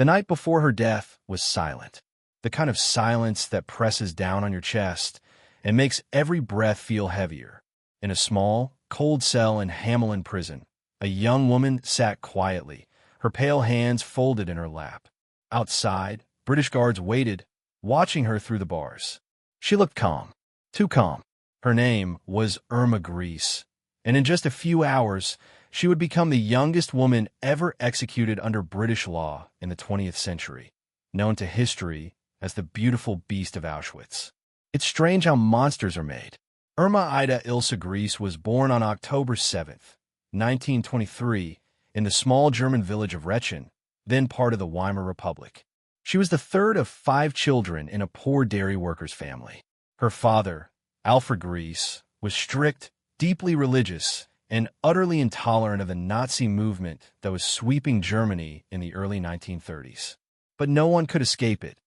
The night before her death was silent, the kind of silence that presses down on your chest and makes every breath feel heavier. In a small, cold cell in Hamelin prison, a young woman sat quietly, her pale hands folded in her lap. Outside, British guards waited, watching her through the bars. She looked calm, too calm. Her name was Irma Grese, and in just a few hours, she would become the youngest woman ever executed under British law in the 20th century, known to history as the Beautiful Beast of Auschwitz. It's strange how monsters are made. Irma Ida Ilse Grese was born on October 7th, 1923, in the small German village of Rechen, then part of the Weimar Republic. She was the third of 5 children in a poor dairy worker's family. Her father, Alfred Grese, was strict, deeply religious, and utterly intolerant of the Nazi movement that was sweeping Germany in the early 1930s. But no one could escape it,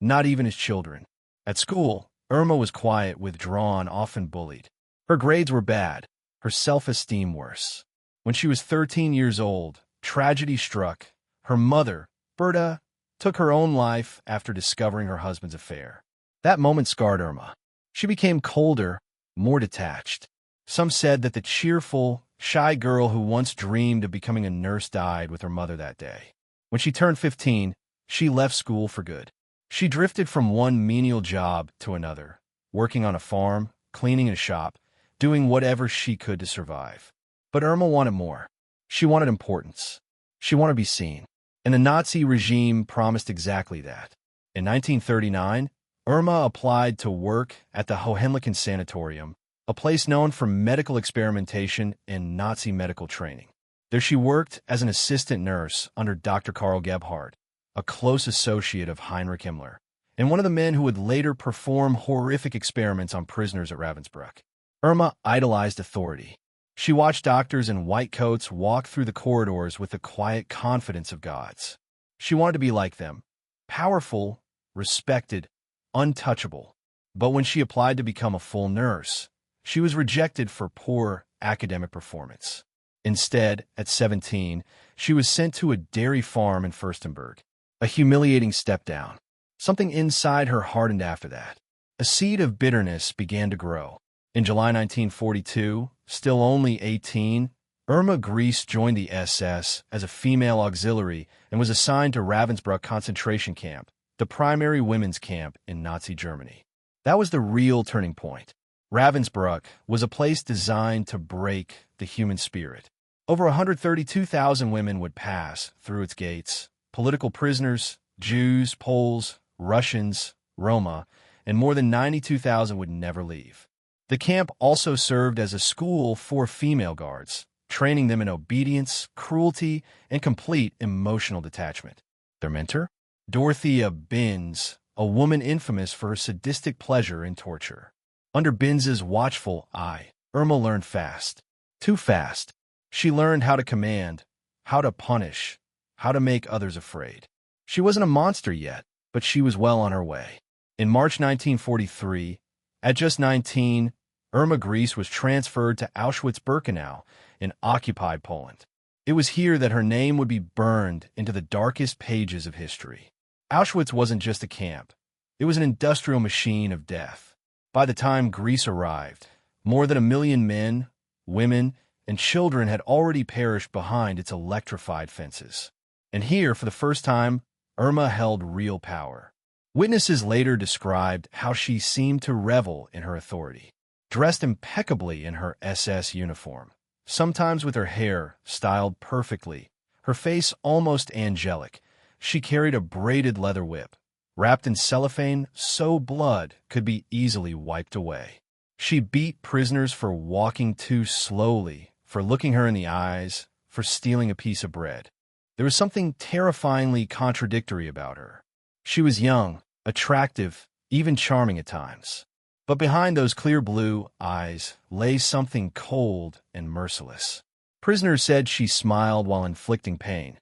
not even his children. At school, Irma was quiet, withdrawn, often bullied. Her grades were bad, her self-esteem worse. When she was 13 years old, tragedy struck. Her mother, Berta, took her own life after discovering her husband's affair. That moment scarred Irma. She became colder, more detached. Some said that the cheerful, shy girl who once dreamed of becoming a nurse died with her mother that day. When she turned 15, she left school for good. She drifted from one menial job to another, working on a farm, cleaning in a shop, doing whatever she could to survive. But Irma wanted more. She wanted importance. She wanted to be seen. And the Nazi regime promised exactly that. In 1939, Irma applied to work at the Hohenlichen Sanatorium, a place known for medical experimentation and Nazi medical training. There she worked as an assistant nurse under Dr. Karl Gebhardt, a close associate of Heinrich Himmler, and one of the men who would later perform horrific experiments on prisoners at Ravensbrück. Irma idolized authority. She watched doctors in white coats walk through the corridors with the quiet confidence of gods. She wanted to be like them, powerful, respected, untouchable. But when she applied to become a full nurse, she was rejected for poor academic performance. Instead, at 17, she was sent to a dairy farm in Furstenberg, a humiliating step down. Something inside her hardened after that. A seed of bitterness began to grow. In July 1942, still only 18, Irma Grese joined the SS as a female auxiliary and was assigned to Ravensbrück concentration camp, the primary women's camp in Nazi Germany. That was the real turning point. Ravensbrück was a place designed to break the human spirit. Over 132,000 women would pass through its gates, political prisoners, Jews, Poles, Russians, Roma, and more than 92,000 would never leave. The camp also served as a school for female guards, training them in obedience, cruelty, and complete emotional detachment. Their mentor? Dorothea Binz, a woman infamous for her sadistic pleasure in torture. Under Binz's watchful eye, Irma learned fast. Too fast. She learned how to command, how to punish, how to make others afraid. She wasn't a monster yet, but she was well on her way. In March 1943, at just 19, Irma Grese was transferred to Auschwitz-Birkenau in occupied Poland. It was here that her name would be burned into the darkest pages of history. Auschwitz wasn't just a camp. It was an industrial machine of death. By the time Grese arrived, more than 1 million men, women, and children had already perished behind its electrified fences. And here, for the first time, Irma held real power. Witnesses later described how she seemed to revel in her authority. Dressed impeccably in her SS uniform, sometimes with her hair styled perfectly, her face almost angelic, she carried a braided leather whip, wrapped in cellophane so blood could be easily wiped away. She beat prisoners for walking too slowly, for looking her in the eyes, for stealing a piece of bread. There was something terrifyingly contradictory about her. She was young, attractive, even charming at times. But behind those clear blue eyes lay something cold and merciless. Prisoners said she smiled while inflicting pain,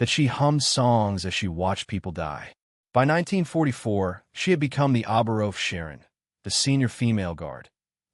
that she hummed songs as she watched people die. By 1944, she had become the Oberhofschärin, the senior female guard,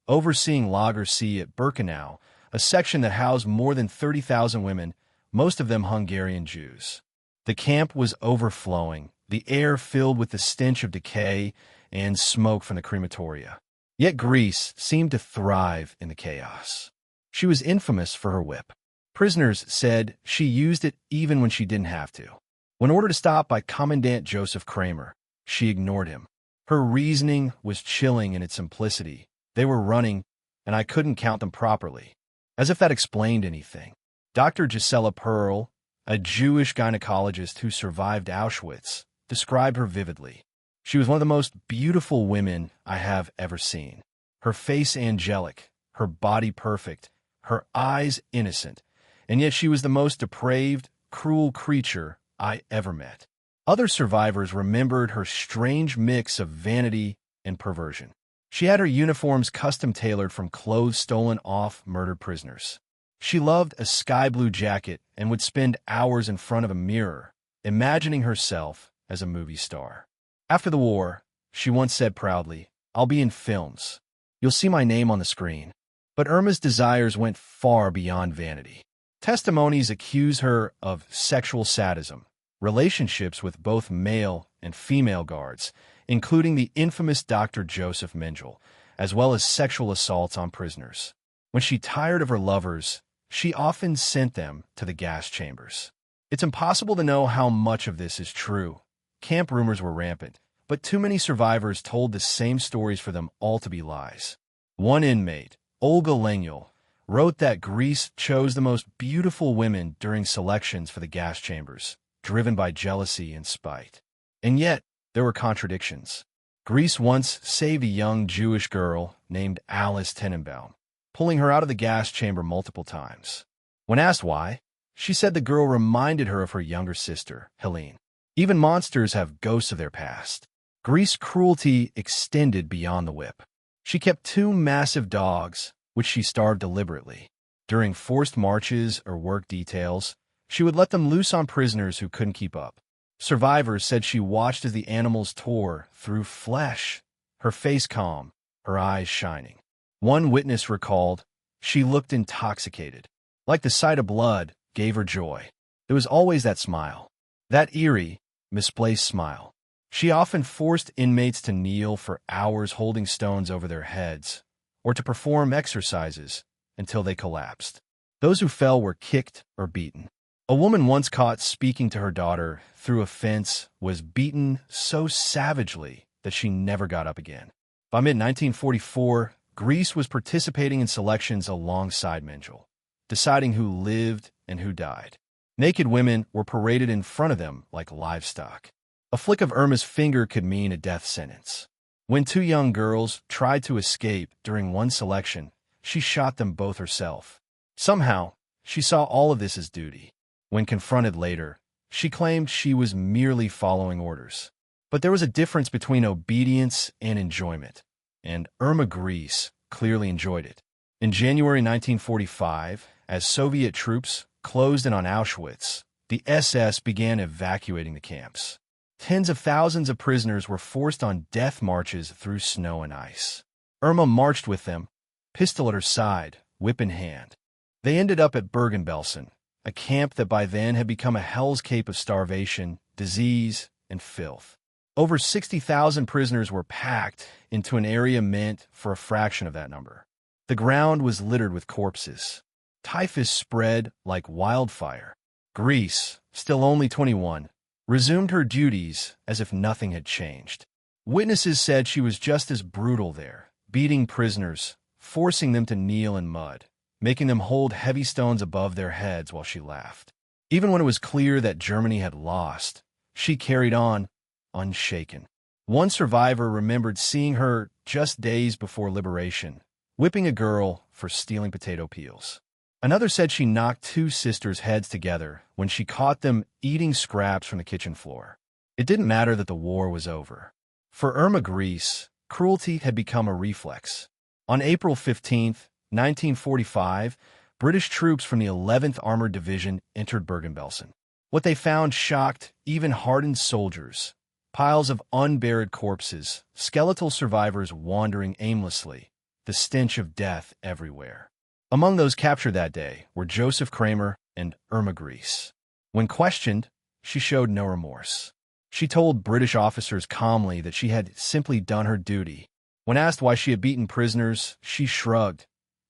overseeing Lager C at Birkenau, a section that housed more than 30,000 women, most of them Hungarian Jews. The camp was overflowing, the air filled with the stench of decay and smoke from the crematoria. Yet Greece seemed to thrive in the chaos. She was infamous for her whip. Prisoners said she used it even when she didn't have to. When ordered to stop by Commandant Joseph Kramer, she ignored him. Her reasoning was chilling in its simplicity. They were running, and I couldn't count them properly. As if that explained anything. Dr. Gisela Pearl, a Jewish gynecologist who survived Auschwitz, described her vividly. She was one of the most beautiful women I have ever seen. Her face angelic, her body perfect, her eyes innocent, and yet she was the most depraved, cruel creature I ever met. Other survivors remembered her strange mix of vanity and perversion. She had her uniforms custom-tailored from clothes stolen off murdered prisoners. She loved a sky-blue jacket and would spend hours in front of a mirror, imagining herself as a movie star. After the war, she once said proudly, "I'll be in films. You'll see my name on the screen." But Irma's desires went far beyond vanity. Testimonies accuse her of sexual sadism, relationships with both male and female guards, including the infamous Dr. Joseph Mengele, as well as sexual assaults on prisoners. When she tired of her lovers, she often sent them to the gas chambers. It's impossible to know how much of this is true. Camp rumors were rampant, but too many survivors told the same stories for them all to be lies. One inmate, Olga Lenyul, wrote that Greece chose the most beautiful women during selections for the gas chambers, driven by jealousy and spite. And yet, there were contradictions. Greece once saved a young Jewish girl named Alice Tenenbaum, pulling her out of the gas chamber multiple times. When asked why, she said the girl reminded her of her younger sister, Helene. Even monsters have ghosts of their past. Greece's cruelty extended beyond the whip. She kept two massive dogs, which she starved deliberately. During forced marches or work details, she would let them loose on prisoners who couldn't keep up. Survivors said she watched as the animals tore through flesh, her face calm, her eyes shining. One witness recalled, she looked intoxicated. Like the sight of blood gave her joy. There was always that smile. That eerie, misplaced smile. She often forced inmates to kneel for hours holding stones over their heads, or to perform exercises until they collapsed. Those who fell were kicked or beaten. A woman once caught speaking to her daughter through a fence was beaten so savagely that she never got up again. By mid-1944, Greece was participating in selections alongside Mengele, deciding who lived and who died. Naked women were paraded in front of them like livestock. A flick of Irma's finger could mean a death sentence. When two young girls tried to escape during one selection, she shot them both herself. Somehow, she saw all of this as duty. When confronted later, she claimed she was merely following orders. But there was a difference between obedience and enjoyment, and Irma Grese clearly enjoyed it. In January 1945, as Soviet troops closed in on Auschwitz, the SS began evacuating the camps. Tens of thousands of prisoners were forced on death marches through snow and ice. Irma marched with them, pistol at her side, whip in hand. They ended up at Bergen-Belsen, a camp that by then had become a hell's cape of starvation, disease, and filth. Over 60,000 prisoners were packed into an area meant for a fraction of that number. The ground was littered with corpses. Typhus spread like wildfire. Greece, still only 21, resumed her duties as if nothing had changed. Witnesses said she was just as brutal there, beating prisoners, forcing them to kneel in mud, making them hold heavy stones above their heads while she laughed. Even when it was clear that Germany had lost, she carried on, unshaken. One survivor remembered seeing her just days before liberation, whipping a girl for stealing potato peels. Another said she knocked two sisters' heads together when she caught them eating scraps from the kitchen floor. It didn't matter that the war was over. For Irma Grese, cruelty had become a reflex. On April 15, 1945, British troops from the 11th Armored Division entered Bergen-Belsen. What they found shocked even hardened soldiers. Piles of unburied corpses, skeletal survivors wandering aimlessly, the stench of death everywhere. Among those captured that day were Joseph Kramer and Irma Grese. When questioned, she showed no remorse. She told British officers calmly that she had simply done her duty. When asked why she had beaten prisoners, she shrugged.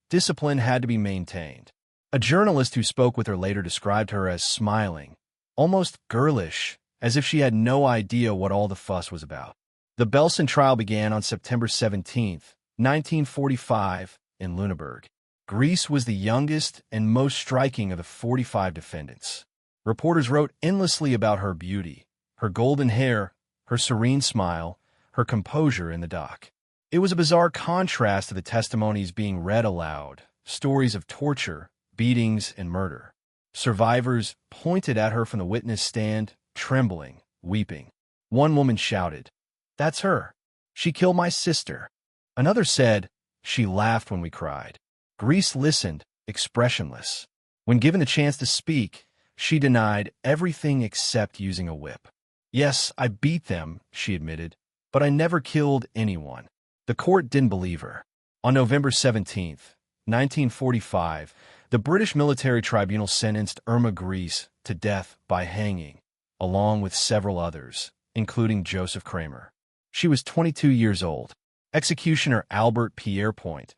Discipline had to be maintained. A journalist who spoke with her later described her as smiling, almost girlish, as if she had no idea what all the fuss was about. The Belsen trial began on September 17, 1945, in Lüneburg. Grese was the youngest and most striking of the 45 defendants. Reporters wrote endlessly about her beauty, her golden hair, her serene smile, her composure in the dock. It was a bizarre contrast to the testimonies being read aloud, stories of torture, beatings, and murder. Survivors pointed at her from the witness stand, trembling, weeping. One woman shouted, "That's her. She killed my sister." Another said, "She laughed when we cried." Grese listened, expressionless. When given the chance to speak, she denied everything except using a whip. "Yes, I beat them," she admitted, "but I never killed anyone." The court didn't believe her. On November 17, 1945, the British military tribunal sentenced Irma Grese to death by hanging, along with several others, including Joseph Kramer. She was 22 years old. Executioner Albert Pierrepoint,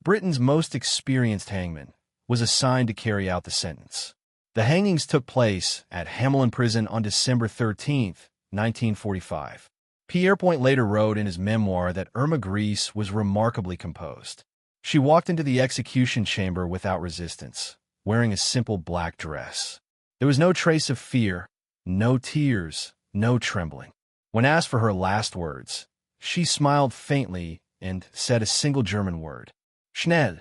Britain's most experienced hangman, was assigned to carry out the sentence. The hangings took place at Hamelin Prison on December 13, 1945. Pierrepoint later wrote in his memoir that Irma Grese was remarkably composed. She walked into the execution chamber without resistance, wearing a simple black dress. There was no trace of fear, no tears, no trembling. When asked for her last words, she smiled faintly and said a single German word, "Schnell."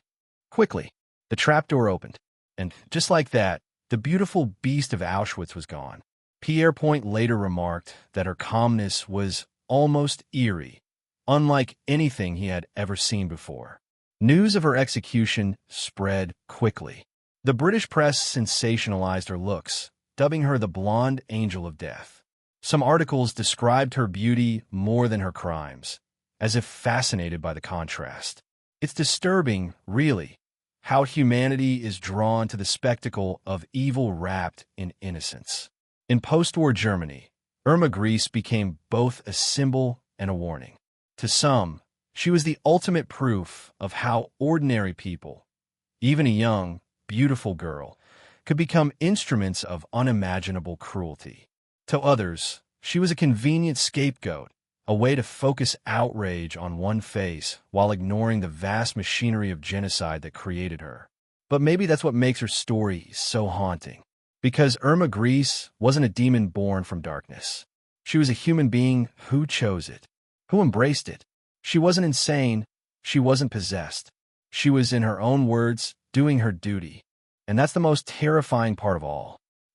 Quickly, the trapdoor opened, and just like that, the beautiful beast of Auschwitz was gone. Pierrepoint later remarked that her calmness was almost eerie, unlike anything he had ever seen before. News of her execution spread quickly. The British press sensationalized her looks, dubbing her the blonde angel of death. Some articles described her beauty more than her crimes, as if fascinated by the contrast. It's disturbing, really, how humanity is drawn to the spectacle of evil wrapped in innocence. In post-war Germany, Irma Grese became both a symbol and a warning. To some, she was the ultimate proof of how ordinary people, even a young, beautiful girl, could become instruments of unimaginable cruelty. To others, she was a convenient scapegoat, a way to focus outrage on one face while ignoring the vast machinery of genocide that created her. But maybe that's what makes her story so haunting. Because Irma Grese wasn't a demon born from darkness. She was a human being who chose it, who embraced it. She wasn't insane. She wasn't possessed. She was, in her own words, doing her duty. And that's the most terrifying part of all.